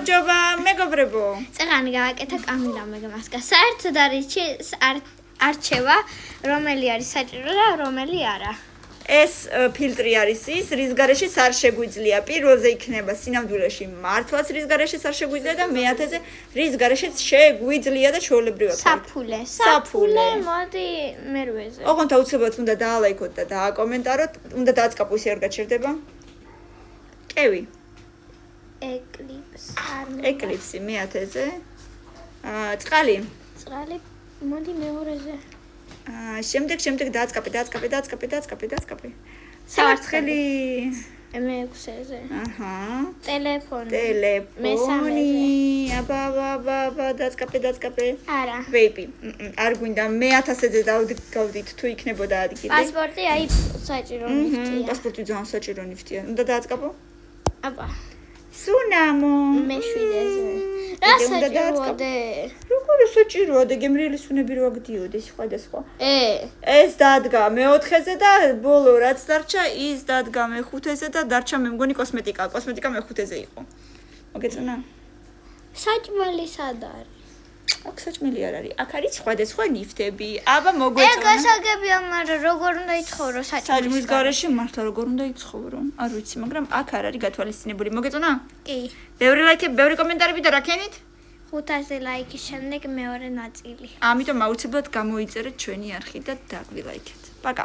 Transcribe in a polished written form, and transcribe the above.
გამარჯობა, მეგობრებო. წეგანი გავაკეთა კამილამ მასკა. საერთოდ არის არჩევა, რომელი არის საჭირო და რომელი არა. ეს ფილტრი არის ის, რის გარეშეც არ შეგვიძლია. პირველზე იქნება სინამდვილეში მართლაც რის გარეშეც არ შეგვიძლია და მეათეზე რის გარეშეც შეგვიძლია და ჩვეულებრივად. საფულე, მოდი მერვეზე. ოღონდ აუცილებლად უნდა დაალაიქოთ და დააკომენტაროთ, უნდა დააწყაპო ისე არ გაჩერდება. კევი. ეკლიპსი მეათეზე. წყალი. მოდი მეორეზე. შემდეგ დააწყაპე. სავარცხელი. მეექვსეზე. აჰა. მესამეზე. აბა, დააწყაპე. არა. ვეიპი. არ გვინდა მე 1000-ზე დავდით თუ იქნებოდა ადგილი. პასპორტი აი საჭირო ნიფტია. პასპორტი ძალიან საჭირო ნიფტია. უნდა დააწყაპო? აბა. სუნამო. მე7-ზე. რა საჭიროა? როგორ საჭიროა? გემრიელი სუნები რო აგდიოდეს სხვადასხვა. ეს დადგა მე4-ზე და ბოლო რაც დარჩა ის დადგა მე5-ზე და დარჩა მე მგონი კოსმეტიკა. კოსმეტიკა მე5-ზე იყო. მოგეწონა? საჭმელი სად არის? აქ საჭმელი არ არის. აქ არის სხვადასხვა ნიფტები. აბა მოგვეწონა. გასაგებია, მაგრამ როგორ უნდა იცხოვრო საჭმლის გარეშე მართლა როგორ უნდა იცხოვრო? არ ვიცი, მაგრამ აქ არ არის გათვალისწინებული. მოგეწონა? კი. ბევრი ლაიქები, ბევრი კომენტარები და რა ქენით? 500 ლაიქის შემდეგ მეორე ნაწილი. ამიტომ აუცილებლად გამოიწერეთ ჩვენი არხი და დაგვილაიქეთ. პაკა.